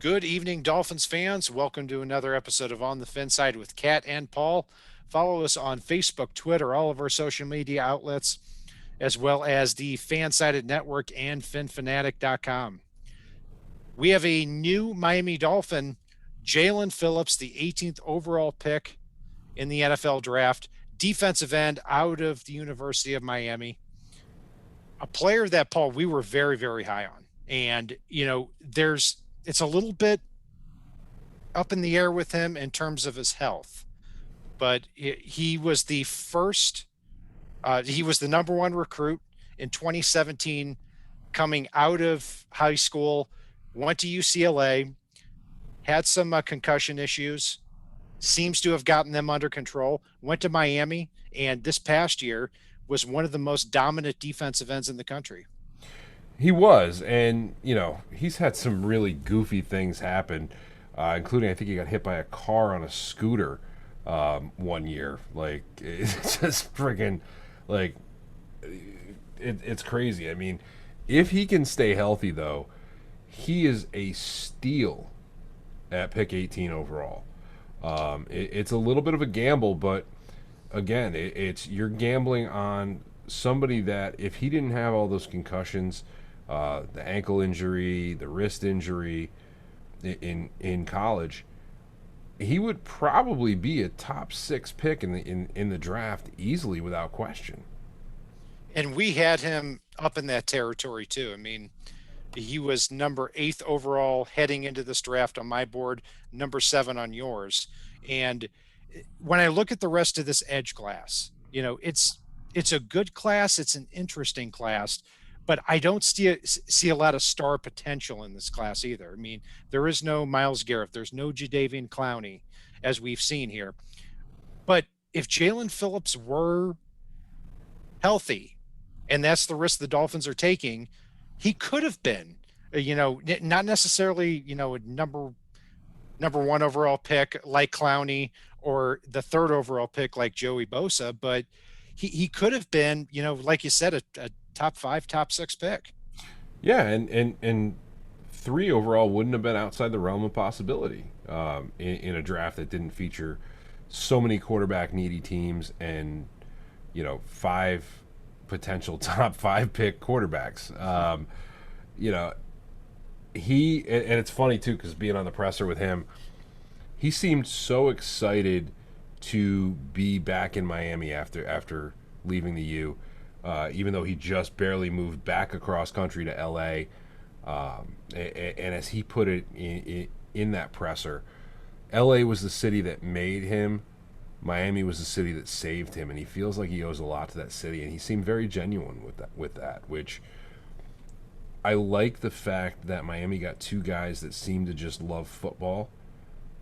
Good evening, Dolphins fans. Welcome to another episode of On the FinSide with Kat and Paul. Follow us on Facebook, Twitter, all of our social media outlets, as well as the Fansided Network and FinFanatic.com. We have a new Miami Dolphin, Jaelen Phillips, the 18th overall pick in the NFL draft, defensive end out of the University of Miami. A player that, Paul, we were very, very high on. And, it's a little bit up in the air with him in terms of his health. But he was the first, he was the number one recruit in 2017 coming out of high school, went to UCLA, had some concussion issues, seems to have gotten them under control, went to Miami, and this past year was one of the most dominant defensive ends in the country. He was, and he's had some really goofy things happen, including I think he got hit by a car on a scooter one year. Like it's just freaking like it's crazy. I mean, if he can stay healthy though, he is a steal at pick 18 overall. It's a little bit of a gamble, but again, it's you're gambling on somebody that if he didn't have all those concussions, the ankle injury, the wrist injury in college, he would probably be a top six pick in the draft easily without question. And we had him up in that territory too. I mean, he was number 8th overall heading into this draft on my board, number 7 on yours. And when I look at the rest of this edge class, it's a good class, it's an interesting class, but I don't see a lot of star potential in this class either. I mean, there is no Myles Garrett, there's no Jadeveon Clowney, as we've seen here. But if Jaelen Phillips were healthy, and that's the risk the Dolphins are taking, he could have been, not necessarily, a number one overall pick like Clowney or the third overall pick like Joey Bosa, but he could have been, like you said, a top 5, top 6 pick. Yeah, and three overall wouldn't have been outside the realm of possibility in a draft that didn't feature so many quarterback needy teams and five potential top five pick quarterbacks. You know, and it's funny too because being on the presser with him, he seemed so excited to be back in Miami after leaving the U. Even though he just barely moved back across country to LA, and as he put it in that presser, LA was the city that made him. Miami was the city that saved him, and he feels like he owes a lot to that city. And he seemed very genuine with that, which I like the fact that Miami got two guys that seem to just love football,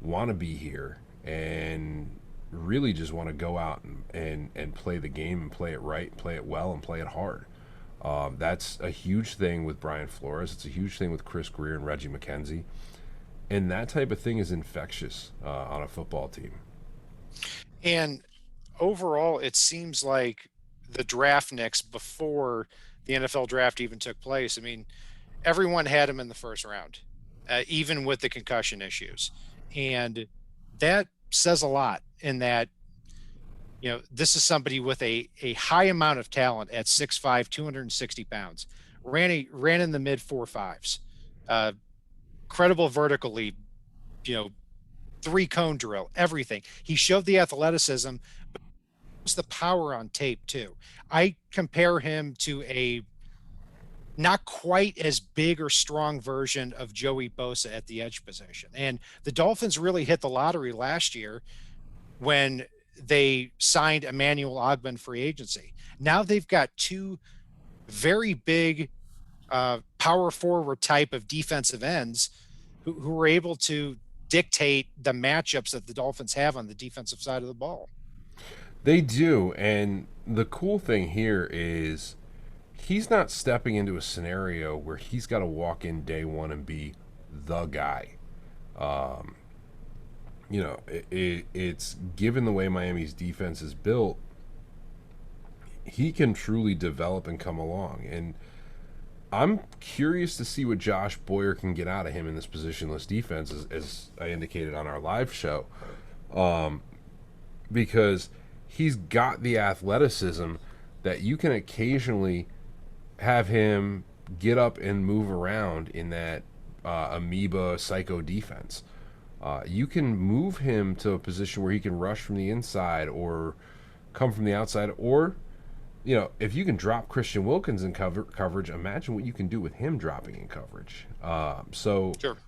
want to be here, and really just want to go out and play the game and play it right, play it well, and play it hard. That's a huge thing with Brian Flores. It's a huge thing with Chris Greer and Reggie McKenzie. And that type of thing is infectious on a football team. And overall, it seems like the draft nicks before the NFL draft even took place. I mean, everyone had him in the first round, even with the concussion issues. And that says a lot in that, this is somebody with a high amount of talent at 6'5", 260 pounds, ran in the mid 4.5s, credible vertical leap, you know, 3-cone drill, everything. He showed the athleticism, but was the power on tape too. I compare him to a not quite as big or strong version of Joey Bosa at the edge position. And the Dolphins really hit the lottery last year when they signed Emmanuel Ogbah free agency. Now they've got two very big power forward type of defensive ends who are able to dictate the matchups that the Dolphins have on the defensive side of the ball. They do, and the cool thing here is he's not stepping into a scenario where he's got to walk in day one and be the guy. Um, it's given the way Miami's defense is built, he can truly develop and come along. And I'm curious to see what Josh Boyer can get out of him in this positionless defense, as I indicated on our live show, because he's got the athleticism that you can occasionally have him get up and move around in that amoeba psycho defense. You can move him to a position where he can rush from the inside or come from the outside, or if you can drop Christian Wilkins in coverage, imagine what you can do with him dropping in coverage. So Sure.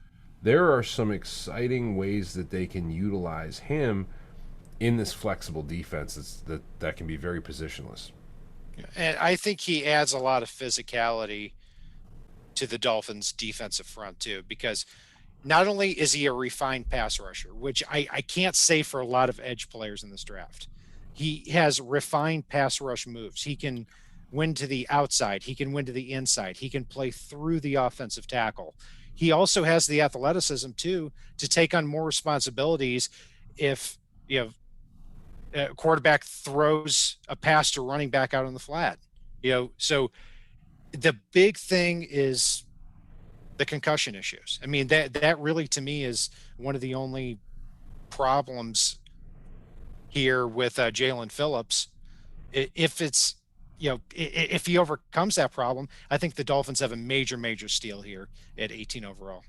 there are some exciting ways that they can utilize him in this flexible defense that can be very positionless. And I think he adds a lot of physicality to the Dolphins defensive front too, because not only is he a refined pass rusher, which I can't say for a lot of edge players in this draft, he has refined pass rush moves. He can win to the outside, he can win to the inside, he can play through the offensive tackle. He also has the athleticism too to take on more responsibilities if a quarterback throws a pass to running back out on the flat. So the big thing is the concussion issues. I mean, that really to me is one of the only problems here with Jaelen Phillips. If it's if he overcomes that problem, I think the Dolphins have a major steal here at 18 overall.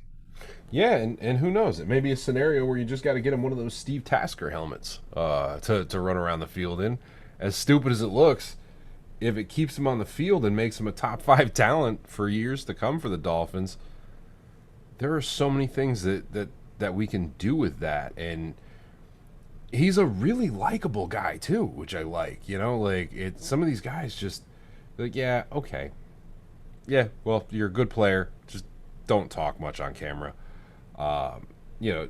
Yeah, and who knows? It may be a scenario where you just got to get him one of those Steve Tasker helmets to run around the field in. As stupid as it looks, if it keeps him on the field and makes him a top 5 talent for years to come for the Dolphins, there are so many things that we can do with that. And he's a really likable guy too, which I like. Like some of these guys just like, yeah, okay, yeah, well, you're a good player, just don't talk much on camera. Um, you know,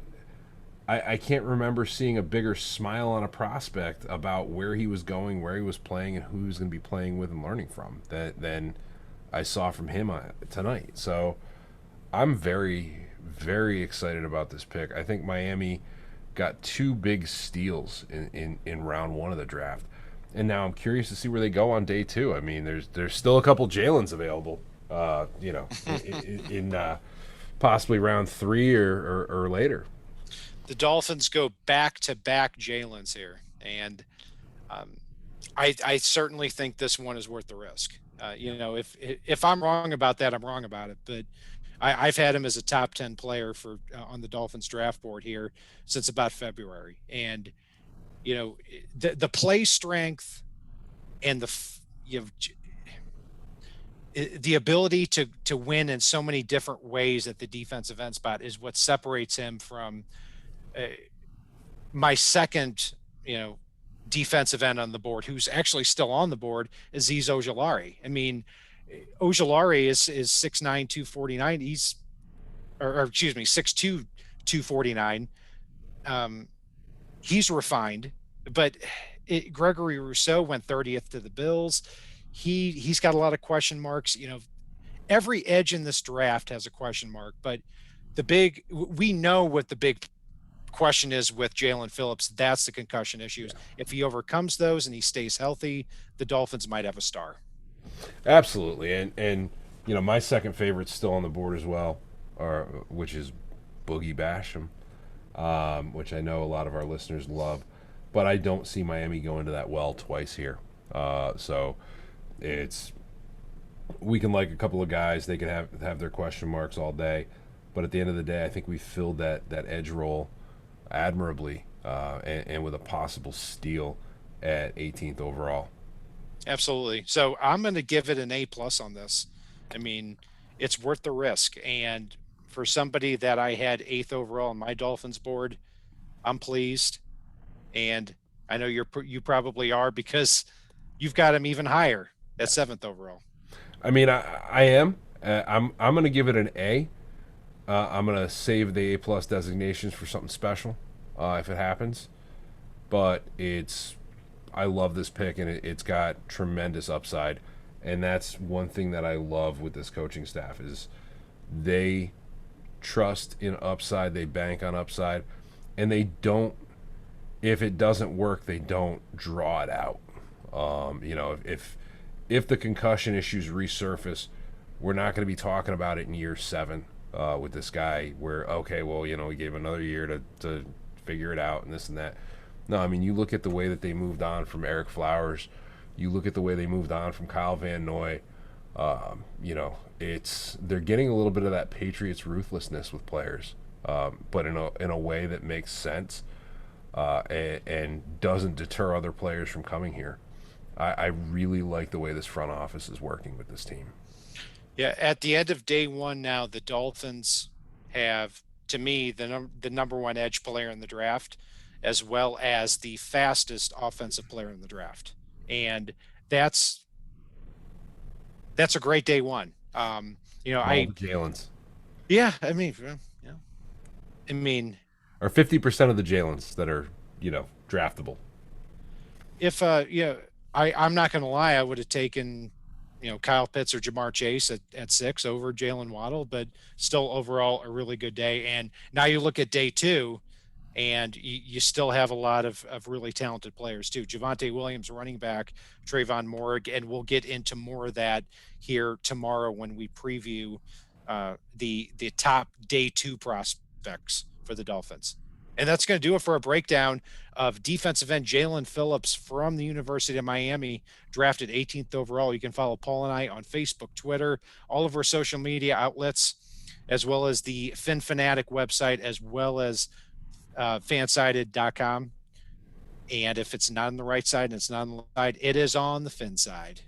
I can't remember seeing a bigger smile on a prospect about where he was going, where he was playing, and who he was going to be playing with and learning from than I saw from him tonight. So I'm very excited about this pick. I think Miami got two big steals in round one of the draft. And now I'm curious to see where they go on day two. I mean, there's still a couple Jalen's available, in possibly round three or later. The Dolphins go back to back Jalen's here, and um, I certainly think this one is worth the risk. If I'm wrong about that, I'm wrong about it. But I've had him as a top 10 player for on the Dolphins draft board here since about February, and the play strength and the ability to win in so many different ways at the defensive end spot is what separates him from uh, my second, defensive end on the board, who's actually still on the board, Azeez Ojulari. I mean, Ojulari is 6'9", 249. Or excuse me, 6'2", 249. Um, he's refined, but Gregory Rousseau went 30th to the Bills. He's got a lot of question marks. Every edge in this draft has a question mark, but we know what the big question is with Jaelen Phillips. That's the concussion issues. Yeah, If he overcomes those and he stays healthy, the Dolphins might have a star. absolutely. And my second favorite's still on the board as well, which is Boogie Basham, which I know a lot of our listeners love, but I don't see Miami going to that well twice here. So it's we can like a couple of guys. They can have their question marks all day, but at the end of the day, I think we filled that edge role admirably, and with a possible steal at 18th overall. Absolutely. So I'm going to give it an A+ on this. I mean, it's worth the risk. And for somebody that I had 8th overall on my Dolphins board, I'm pleased. And I know you probably are because you've got him even higher at 7th overall. I mean, I am. I'm going to give it an A. I'm going to save the A+ designations for something special, if it happens. But I love this pick, and it's got tremendous upside. And that's one thing that I love with this coaching staff is they trust in upside, they bank on upside, and they don't. If it doesn't work, they don't draw it out. If the concussion issues resurface, we're not going to be talking about it in year 7 with this guy. Where okay, well, we gave him another year to figure it out and this and that. No, I mean, you look at the way that they moved on from Eric Flowers. You look at the way they moved on from Kyle Van Noy. It's they're getting a little bit of that Patriots ruthlessness with players, but in a way that makes sense and doesn't deter other players from coming here. I really like the way this front office is working with this team. Yeah, at the end of day one now, the Dolphins have, to me, the number one edge player in the draft, as well as the fastest offensive player in the draft, and that's that's a great day one. All the Jalen's, Yeah, I mean, yeah, I mean, or 50% of the Jalen's that are draftable. if yeah, I'm not going to lie, I would have taken Kyle Pitts or Jamar Chase at 6 over Jalen Waddle, but still overall a really good day. And now you look at day two, and you still have a lot of really talented players too. Javonte Williams, running back, Trayvon Morg, and we'll get into more of that here tomorrow when we preview the top day two prospects for the Dolphins. And that's going to do it for a breakdown of defensive end Jaelen Phillips from the University of Miami, drafted 18th overall. You can follow Paul and I on Facebook, Twitter, all of our social media outlets, as well as the FinFanatic website, as well as fansided.com. And if it's not on the right side and it's not on the side, it is on the fin side.